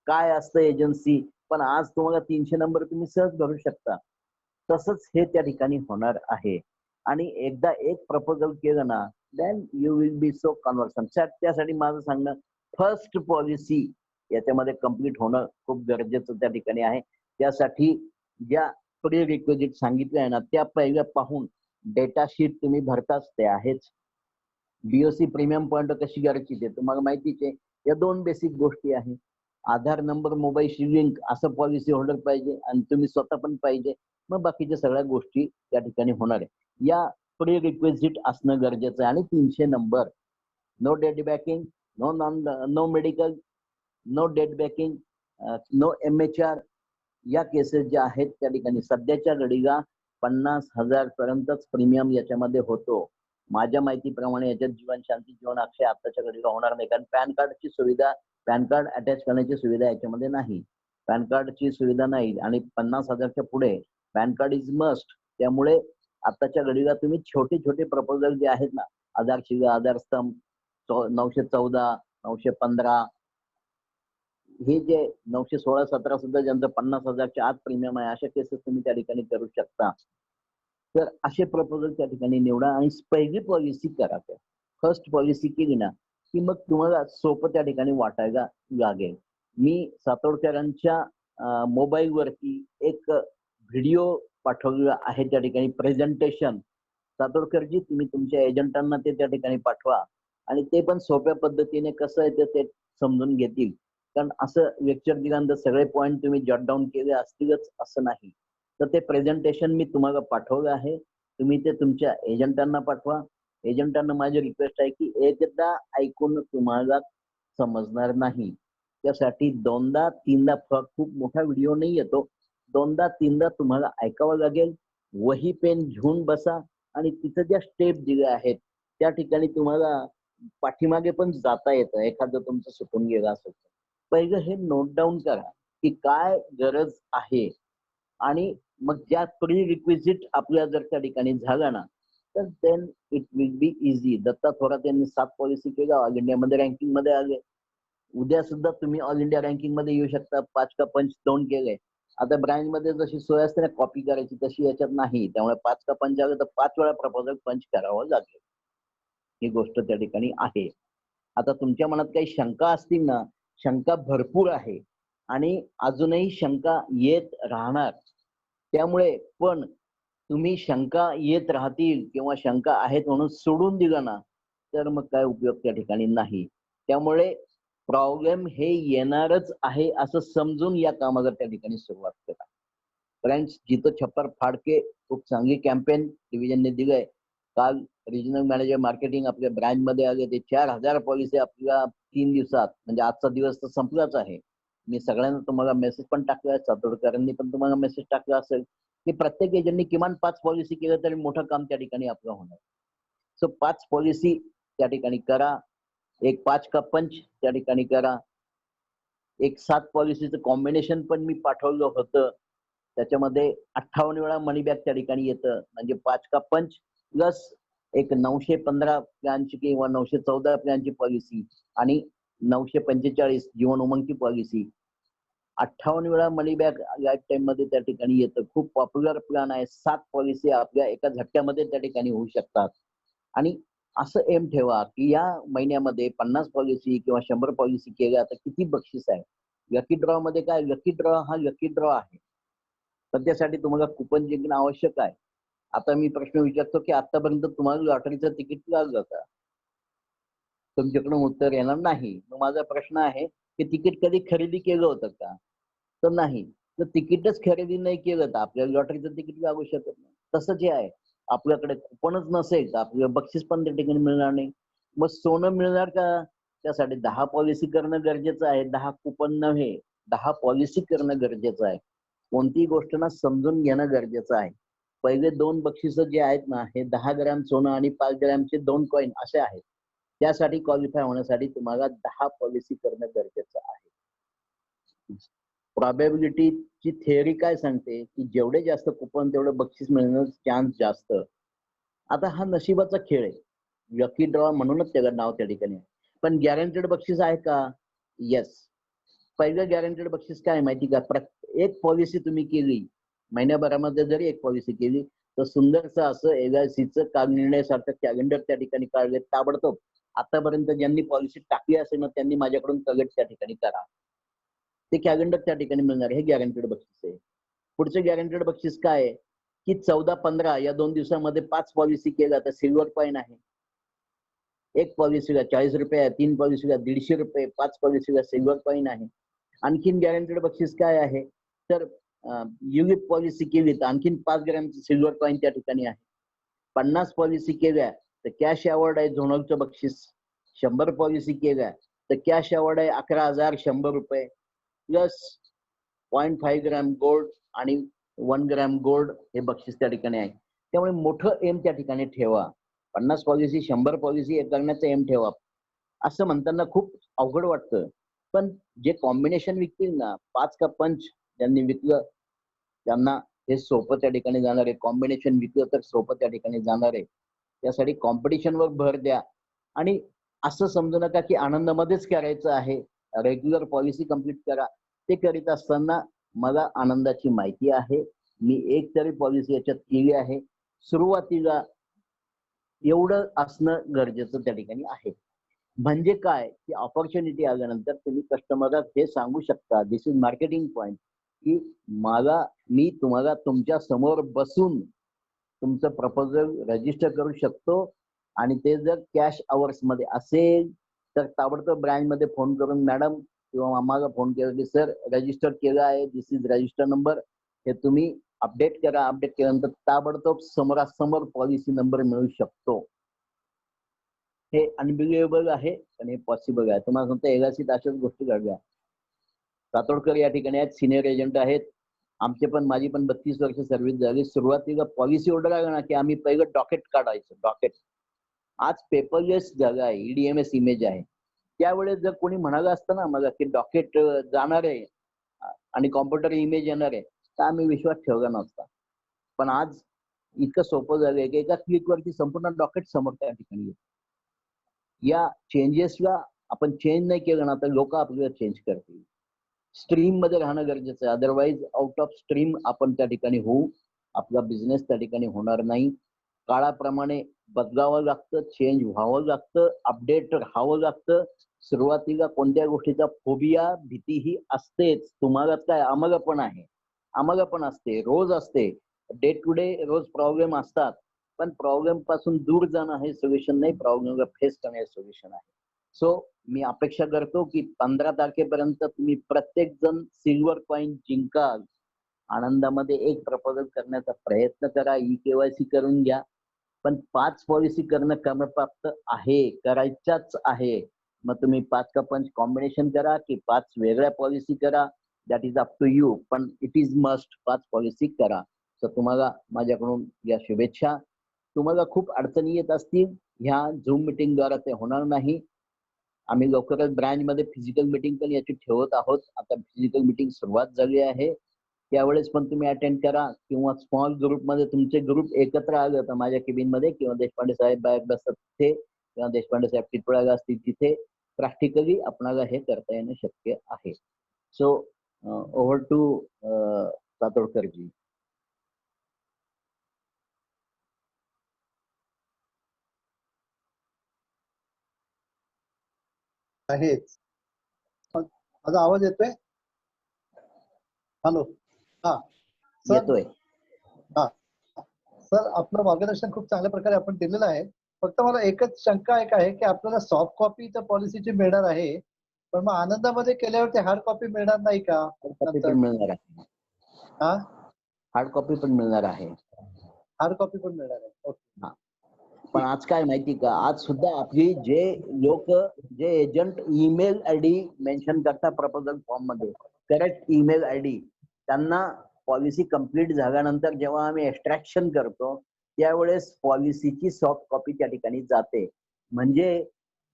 काय असतं एजन्सी, पण आज तुम्हाला 300 नंबर तुम्ही सहज भरू शकता. तसंच हे त्या ठिकाणी होणार आहे. आणि एकदा एक प्रपोजल केलं ना, then you will be so conversion. त्यासाठी माझं सांगणं, फर्स्ट पॉलिसी याच्यामध्ये कम्प्लीट होणं खूप गरजेचं त्या ठिकाणी आहे. त्यासाठी ज्या प्री रिक्विजिट सांगितल्या आहे ना, त्या पहिल्या पाहून डेटा शीट तुम्ही भरताच ते आहेच. बीओसी प्रीमियम पॉईंट कशी करायची ते तुम्हाला माहितीच आहे. या 2 बेसिक गोष्टी आहेत. आधार नंबर मोबाईलशी लिंक असं पॉलिसी होल्डर पाहिजे आणि तुम्ही स्वतः पण पाहिजे. मग बाकीच्या सगळ्या गोष्टी त्या ठिकाणी होणार आहे. या प्री रिक्विजिट असणं गरजेचं आहे. आणि 300 number, no date backing, no medical, no date backing, no MHR. या केसेस ज्या आहेत त्या ठिकाणी सध्याच्या घडीला 50,000 पर्यंतच प्रीमियम याच्यामध्ये होतो. माझ्या माहितीप्रमाणे याच्यात जीवन शांती, जीवन अक्षय आताच्या घडीला होणार नाही, कारण पॅन कार्डची सुविधा, पॅन कार्ड अटॅच करण्याची सुविधा याच्यामध्ये नाही. पॅन कार्डची सुविधा नाही आणि 50,000च्या पुढे पॅन कार्ड इज मस्ट. त्यामुळे आताच्या घडीला तुम्ही छोटे छोटे प्रपोजल जे आहेत ना, आधार शिगा, आधार स्तंभ, 914, 915, हे जे 916-17 सुद्धा ज्यांचं 50,000च्या आत प्रीमियम आहे, अशा केसेस तुम्ही त्या ठिकाणी करू शकता. तर असे प्रपोजल त्या ठिकाणी निवडा आणि पहिली पॉलिसी करा. फर्स्ट पॉलिसी केली ना की मग तुम्हाला सोपं त्या ठिकाणी वाटायला लागेल. मी सातोडकरांच्या मोबाईलवरती एक व्हिडिओ पाठवलेला आहे त्या ठिकाणी प्रेझेंटेशन. सातोडकरजी तुम्ही तुमच्या एजंटांना ते त्या ठिकाणी पाठवा आणि ते पण सोप्या पद्धतीने कसं आहे ते समजून घेतील. कारण असं लेक्चर दिल्यानंतर सगळे पॉईंट तुम्ही जॉट डाऊन केले असतीलच असं नाही. तर ते प्रेझेंटेशन मी तुम्हाला पाठवलं आहे. तुम्ही ते तुमच्या एजंटांना पाठवा. एजंटांना माझी रिक्वेस्ट आहे की एकदा ऐकून तुम्हाला समजणार नाही, त्यासाठी 2दा-3दा, खूप मोठा व्हिडिओ नाही येतो, 2दा-3दा तुम्हाला ऐकावं लागेल. वही पेन घेऊन बसा आणि तिथं ज्या स्टेप दिल्या आहेत त्या ठिकाणी तुम्हाला पाठीमागे पण जाता येतं. एखादं तुमचं सुटून गेलं असेल तर पहिलं हे नोट डाऊन करा की काय गरज आहे. आणि मग ज्या प्री रिक्विजिट आपल्या जर त्या ठिकाणी झाला ना, तर then it will be easy. Datta Thorat यांनी 7 पॉलिसी केल्या, ऑल इंडियामध्ये रँकिंग मध्ये आले. उद्या सुद्धा तुम्ही ऑल इंडिया रँकिंग मध्ये येऊ शकता. 5 का पंच 2 केले. आता ब्रांच मध्ये जशी सोय असते ना कॉपी करायची, तशी याच्यात नाही. त्यामुळे 5 का पंच आले तर 5 वेळा प्रपोजल पंच करावं लागेल. ही गोष्ट त्या ठिकाणी आहे. आता तुमच्या मनात काही शंका असतील ना, शंका भरपूर आहे आणि अजूनही शंका येत राहणार. त्यामुळे पण तुम्ही शंका येत राहतील किंवा शंका आहेत म्हणून सोडून दिलं ना, तर मग काय उपयोग त्या ठिकाणी नाही. त्यामुळे प्रॉब्लेम हे येणारच आहे असं समजून या कामाला त्या ठिकाणी सुरुवात करा. फ्रेंड्स, जिथं छप्पर फाडके खूप चांगली कॅम्पेन डिव्हिजनने दिलंय. काल रिजनल मॅनेजर मार्केटिंग आपल्या ब्रँच मध्ये आले. ते 4,000 पॉलिसी आपल्या 3 दिवसात, म्हणजे आजचा दिवस तर संपलाच आहे. मी सगळ्यांना तुम्हाला मेसेज पण टाकलाय, सातोडकरांनी पण तुम्हाला मेसेज टाकला असेल की प्रत्येक एजंटनी किमान 5 पॉलिसी केलं तरी मोठं काम त्या ठिकाणी आपलं होणार. सो 5 पॉलिसी त्या ठिकाणी करा. एक 5 का पंच त्या ठिकाणी करा. एक 7 पॉलिसीचं कॉम्बिनेशन पण मी पाठवलं होतं. त्याच्यामध्ये 58 वेळा मनी बॅक त्या ठिकाणी येतं. म्हणजे 5 का पंच प्लस एक 915 प्लॅनची किंवा 914 प्लॅनची पॉलिसी आणि 945 जीवन उमंगची पॉलिसी. 58 वेळा मनी बॅक लाईफ टाइम मध्ये त्या ठिकाणी येतं. खूप पॉप्युलर प्लॅन आहे. 7 पॉलिसी आपल्या एका झटक्यामध्ये त्या ठिकाणी होऊ शकतात. आणि असं एम ठेवा की या महिन्यामध्ये 50 पॉलिसी किंवा 100 पॉलिसी केल्या तर किती बक्षीस आहे. लकी ड्रॉ मध्ये काय, लकी ड्रॉ हा लकी ड्रॉ आहे. तर त्यासाठी तुम्हाला कुपन जिंकणं आवश्यक आहे. आता मी प्रश्न विचारतो की आतापर्यंत तुम्हाला लॉटरीचं तिकीट लागलं का? तुमच्याकडून उत्तर येणार नाही. मग माझा प्रश्न आहे की तिकीट कधी खरेदी केलं होतं का? तर नाही. तर तिकीटच खरेदी नाही केलं तर आपल्याला लॉटरीचं तिकीट लागू शकत नाही. तसंच हे आहे, आपल्याकडे कुपनच नसेल तर आपल्याला बक्षीस पण त्या ठिकाणी मिळणार नाही. मग सोनं मिळणार का? त्यासाठी 10 पॉलिसी करणं गरजेचं आहे. 10 कुपन नव्हे, 10 पॉलिसी करणं गरजेचं आहे. कोणतीही गोष्ट ना समजून घेणं गरजेचं आहे. पहिले 2 बक्षिस जे आहेत ना, हे 10 ग्रॅम सोनं आणि 5 ग्रॅमचे 2 कॉईन असे आहेत. त्यासाठी क्वालिफाय होण्यासाठी तुम्हाला 10 पॉलिसी करणं गरजेचं आहे. प्रॉबॅबिलिटी ची थिअरी काय सांगते की जेवढे जास्त कुपन तेवढं बक्षीस मिळण्याचा चान्स जास्त. आता हा नशिबाचा खेळ आहे, लकी ड्रॉ म्हणूनच त्याचं नाव त्या ठिकाणी आहे. पण गॅरंटेड बक्षीस आहे का? येस. पहिलं गॅरंटेड बक्षीस काय माहिती का? एक पॉलिसी तुम्ही केली, महिन्याभरामध्ये जरी एक पॉलिसी केली तर सुंदरसं असं LICचं काल निर्णयासारखं कॅलेंडर त्या ठिकाणी काढले ताबडतोब. आतापर्यंत ज्यांनी पॉलिसी टाकली असेल ना त्यांनी माझ्याकडून कलेक्ट त्या ठिकाणी करा. ते कॅलेंडर त्या ठिकाणी मिळणार. हे गॅरंटेड बक्षीस आहे. पुढचं गॅरंटेड बक्षीस काय आहे की 14-15 या 2 दिवसामध्ये 5 पॉलिसी केल्या तर सिल्वर कॉइन आहे. एक पॉलिसीला ₹40 आहे, 3 पॉलिसीला ₹150, 5 पॉलिसीला सिल्वर कॉइन आहे. आणखीन गॅरंटेड बक्षीस काय आहे तर युनिट पॉलिसी केली तर आणखीन 5 ग्रॅमचं सिल्वर कॉइन त्या ठिकाणी आहे. 50 पॉलिसी केल्या तर कॅश अवॉर्ड आहे झोनलचं बक्षीस. 100 पॉलिसी केल्या तर कॅश अवॉर्ड आहे ₹11,100 प्लस 0.5 ग्रॅम गोल्ड आणि 1 ग्रॅम गोल्ड हे बक्षीस त्या ठिकाणी आहे. त्यामुळे मोठं एम त्या ठिकाणी ठेवा. 50 पॉलिसी 100 पॉलिसी करण्याचा एम ठेवा. असं म्हणताना खूप अवघड वाटतं, पण जे कॉम्बिनेशन विकतील ना, 5 का पंच ज्यांनी विकलं त्यांना हे सोपं त्या ठिकाणी जाणार आहे. कॉम्बिनेशन विकलं तर सोपं त्या ठिकाणी जाणार आहे. त्यासाठी कॉम्पिटिशनवर भर द्या आणि असं समजू नका की आनंदामध्येच करायचं आहे. रेग्युलर पॉलिसी कंप्लीट करा. ते करीत असताना मला आनंदाची माहिती आहे. मी एक तरी पॉलिसी याच्यात केली आहे. सुरुवातीला एवढं असणं गरजेचं त्या ठिकाणी आहे. म्हणजे काय की ऑपॉर्च्युनिटी आल्यानंतर तुम्ही कस्टमरला हे सांगू शकता, दिस इज मार्केटिंग पॉइंट, की मी तुम्हाला तुमच्या समोर बसून तुमचं प्रपोजल रजिस्टर करू शकतो आणि ते जर कॅश अवर्स मध्ये असेल तर ताबडतोब ब्रँच मध्ये फोन करून मॅडम किंवा आम्हाला फोन केला की सर रजिस्टर केलं आहे, दिस इज रजिस्टर नंबर, हे तुम्ही अपडेट करा. अपडेट केल्यानंतर ताबडतोब समोरासमोर पॉलिसी नंबर मिळू शकतो. हे अनबिलिव्हेबल आहे पण हे पॉसिबल आहे. तुम्हाला सांगतो LICत अशाच गोष्टी घडल्या. रातोडकर या ठिकाणी आहेत, सिनियर एजंट आहेत. माझी पण 32 वर्ष सर्व्हिस झाली. सुरुवातीला पॉलिसी ऑर्डर आला ना की आम्ही पहिलं डॉकेट काढायचो. डॉकेट आज पेपरलेस झालं आहे, EDMS इमेज आहे. त्यावेळेस जर कोणी म्हणालं असतं ना मला की डॉकेट जाणार आहे आणि कॉम्प्युटर इमेज येणार आहे तर आम्ही विश्वास ठेवला नसता. पण आज इतकं सोपं झालंय की एका क्लिकवरती संपूर्ण डॉकेट समोर त्या ठिकाणी येतं. या चेंजेसला आपण चेंज नाही केलं ना तर लोक आपल्याला चेंज करतील. स्ट्रीम मध्ये राहणं गरजेचं आहे. अदरवाईज आउट ऑफ स्ट्रीम आपण त्या ठिकाणी होऊ. आपला बिझनेस त्या ठिकाणी होणार नाही. काळाप्रमाणे बदलावं लागतं, चेंज व्हावं लागतं, अपडेट राहावं लागतं. सुरुवातीला कोणत्या गोष्टीचा फोबिया, भीती ही असतेच. तुम्हाला काय, आम्हाला पण आहे, आम्हाला पण असते, रोज असते. डे टू डे रोज प्रॉब्लेम असतात. पण प्रॉब्लेम पासून दूर जाणं हे सोल्युशन नाही, प्रॉब्लेमला फेस करणं हे सोल्युशन आहे. सो मी अपेक्षा करतो की 15 तारखेपर्यंत तुम्ही प्रत्येक जण सिल्वर कॉइन जिंकाल. आनंदामध्ये एक प्रपोजल करण्याचा प्रयत्न करा. KYC करून घ्या. पण 5 पॉलिसी करणं क्रमप्राप्त आहे, करायच्याच आहे. मग तुम्ही 5 का पंच कॉम्बिनेशन करा की 5 वेगळ्या पॉलिसी करा, that is up to you. पण इट इज मस्ट 5 पॉलिसी करा. तर तुम्हाला माझ्याकडून या शुभेच्छा. तुम्हाला खूप अडचणी येत असतील, ह्या झूम मिटिंगद्वारा ते होणार नाही. आम्ही लवकरच ब्रँचमध्ये फिजिकल मिटिंग पण याची ठेवत आहोत. आता फिजिकल मिटिंग सुरुवात झाली आहे. त्यावेळेस पण तुम्ही अटेंड करा किंवा स्मॉल ग्रुपमध्ये तुमचे ग्रुप एकत्र आले तर माझ्या केबिनमध्ये किंवा देशपांडे साहेब बाहेर बसतात तिथे किंवा देशपांडे साहेब टिटवाळ्याला असतील तिथे प्रॅक्टिकली आपणाला हे करता येणं शक्य आहे. सो ओव्हर टू रातोडकरजी. आहेच. माझा आवाज येतोय? हॅलो. हा सर. येतोय. हा सर, आपलं मार्गदर्शन खूप चांगल्या प्रकारे आपण दिलेलं आहे. फक्त मला एकच शंका एक आहे की आपल्याला सॉफ्ट कॉपी तर पॉलिसीची मिळणार आहे, पण मग आनंदामध्ये केल्यावरती हार्ड कॉपी मिळणार नाही का? मिळणार आहे. हा, हार्ड कॉपी पण मिळणार आहे. हार्ड कॉपी पण मिळणार आहे. ओके. पण आज काय माहिती का, आज सुद्धा आपली जे लोक जे एजंट ईमेल आयडी मेन्शन करतात प्रपोजल फॉर्म मध्ये, करेक्ट ईमेल आयडी, त्यांना पॉलिसी कंप्लीट झाल्यानंतर जेव्हा आम्ही एक्स्ट्रॅक्शन करतो त्यावेळेस पॉलिसीची सॉफ्ट कॉपी त्या ठिकाणी जाते. म्हणजे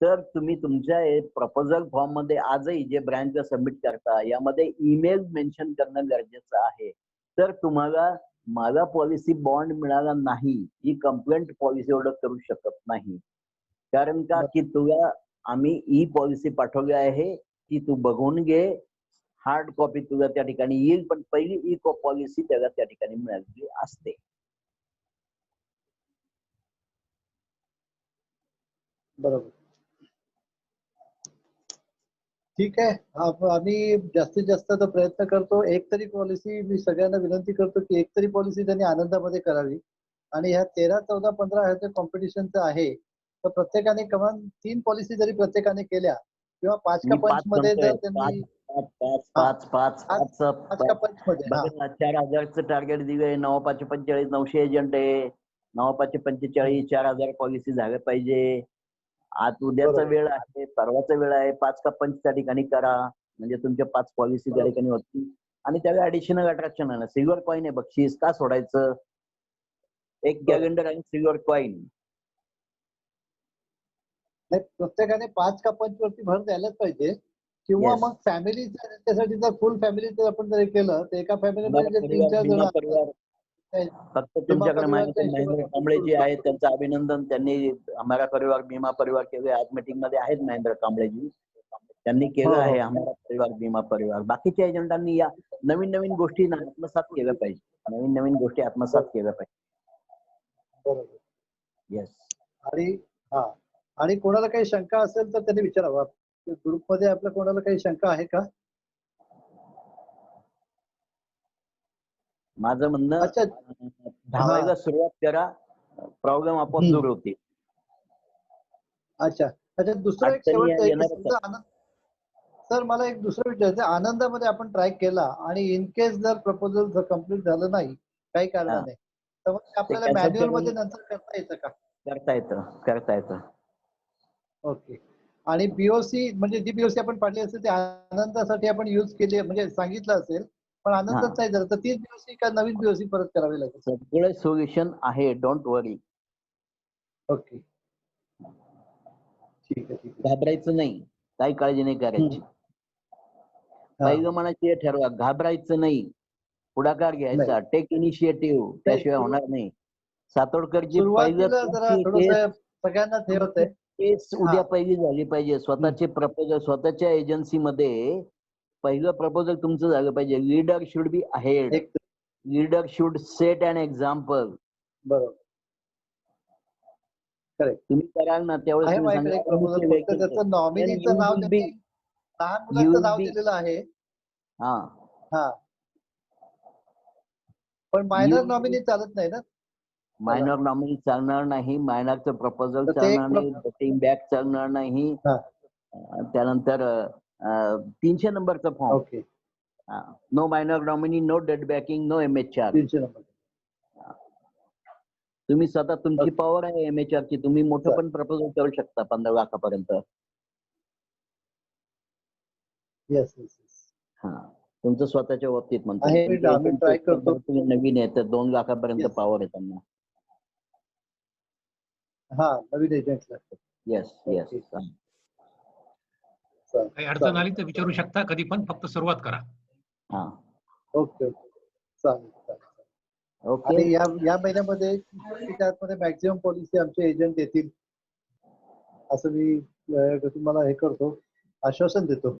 तर तुम्ही तुमच्या प्रपोजल फॉर्म मध्ये आजही जे ब्रँचला सबमिट करता यामध्ये ईमेल मेन्शन करणं गरजेचं आहे. तर तुम्हाला मला पॉलिसी बॉन्ड मिळाला नाही ही कंप्लेंट पॉलिसी ऑर्डर करू शकत नाही. कारण का की तुला आम्ही ई पॉलिसी पाठवली आहे ती तू बघून घे. हार्ड कॉपी तुला त्या ठिकाणी येईल पण पहिली ई पॉलिसी त्याला त्या ठिकाणी मिळालेली असते. बरोबर. ठीक आहे. आम्ही जास्तीत जास्त तो प्रयत्न करतो. एक तरी पॉलिसी मी सगळ्यांना विनंती करतो की एक तरी पॉलिसी त्यांनी आनंदामध्ये करावी. आणि ह्या 13, 14, 15 ह्याचं कॉम्पिटिशनचं आहे. तर प्रत्येकाने कमान 3 पॉलिसी जरी प्रत्येकाने केल्या किंवा 5 का मी 5 मध्ये जर त्यांनी पाच का 5 मध्ये बघा 4,000चं टार्गेट दिलंय. 9,545 900 एजंट आहे. 9,545 4,000 पॉलिसी झाल्या पाहिजे. आज उद्याचा बरोबर. वेळ आहे, परवाचा वेळ आहे. 5 का 5 त्या ठिकाणी करा म्हणजे तुमच्या 5 पॉलिसी त्या ठिकाणी होतील. आणि त्याला ऍडिशनल अट्रॅक्शन आहे ना, सिल्वर कॉईन आहे बक्षीस का सोडायचं. एक कॅलेंडर आणि सिल्वर कॉईन. नाही, प्रत्येकाने 5 का 5 वरती भर द्यायलाच पाहिजे. किंवा Yes. मग फॅमिलीचं त्याच्यासाठी जर फुल फॅमिलीचं आपण जर केलं तर एका फॅमिलीमध्ये जे 3-4 जण भीमा असतात, परिवार फक्त तुमच्याकडे परिवारच्या महेंद्र हिशोबाने कांबळे करू जी आहेत शकतो. त्यांचं अभिनंदन. त्यांनी हमारा परिवार भीमा परिवार केले. आज मीटिंग मध्ये आहेत महेंद्र कांबळेजी. त्यांनी हो, केलं हो. आहे हमारा परिवार भीमा परिवार. बाकीच्या एजंटांनी या नवीन नवीन गोष्टी आत्मसात केल्या पाहिजे. नवीन नवीन गोष्टी आत्मसात केल्या पाहिजे. बरोबर. येस. आणि हा आणि कोणाला काही शंका असेल तर त्यांनी विचारावं. ग्रुपमध्ये आपल्या कोणाला काही शंका आहे का? माझं म्हणणं अच्छा. धावायला सुरुवात करा. प्रॉब्लेम आपोआप दूर होतील. अच्छा. दुसरं एक अडचणी शेवटचं एक येणारच समजा सर मला एक दुसरं विचारायचं. आनंदामध्ये आपण ट्राय केला आणि इन केस जर प्रपोजल जर कम्प्लीट झालं नाही काही कारणाने तर मग आपल्याला cancel मॅन्युअल करून मध्ये नंतर करता येतं का? करता येतं. ओके. आणि बीओसी म्हणजे जी बीओसी आपण पाडली असेल ती आनंदासाठी आपण युज केली म्हणजे सांगितलं असेल पण आनंदच नाही झालं तर तीच बीओसी का नवीन बीओसी परत करावी लागेल? सगळे सोल्युशन आहे. Don't worry. ओके. ठीक आहे. घाबरायचं नाही. काही काळजी नाही करायची. पहिलं म्हणायचे ठरवा. घाबरायचं नाही. पुढाकार घ्यायचा. Take initiative. त्याशिवाय होणार नाही. सातोडकरजी सुरुवातीला जरा थोडंसं सगळ्यांनाच हे होतंय. केस उद्या पहिली झाली पाहिजे. स्वतःचे प्रपोजल स्वतःच्या एजन्सीमध्ये पहिलं प्रपोजल तुमचं झालं पाहिजे. Leader should be ahead. Leader should set an example. बरोबर. करेक्ट. तुम्ही कराल ना त्यावेळेस तुम्ही माझ्याकडे एक प्रपोजल फक्त त्याचं नॉमिनीचं नाव त्यांनी लहान मुलाचं नाव दिलेलं आहे. हा. पण मायनर नॉमिनी चालत नाही ना? मायनर नॉमिनी चालणार नाही. मायनरचं प्रपोजल तर ते चालणार नाही. वोटिंग बॅक चालणार नाही. त्यानंतर 300 नंबरचा form. Okay. No minor nominee, no date backing, no M H R. 300 number. तुम्ही स्वतः तुमची पॉवर आहे एमएचआर ची. तुम्ही मोठं पण प्रपोजल करू शकता 15 लाखापर्यंत. येस. तुमचं स्वतःच्या बाबतीत म्हणतो. आम्ही ट्राय करतो. तुम्ही नवीन आहे तर 2 लाखापर्यंत पॉवर आहे त्यांना. हा नवीन एजंट लागतात. येस. काही अडचण आली तर विचारू शकता कधी पण. फक्त सुरुवात करा. ओके. चालेल. ओके. आणि या महिन्यामध्ये त्यामध्ये मॅक्झिमम पॉलिसी आमचे एजंट येतील असं मी तुम्हाला हे करतो, आश्वासन देतो.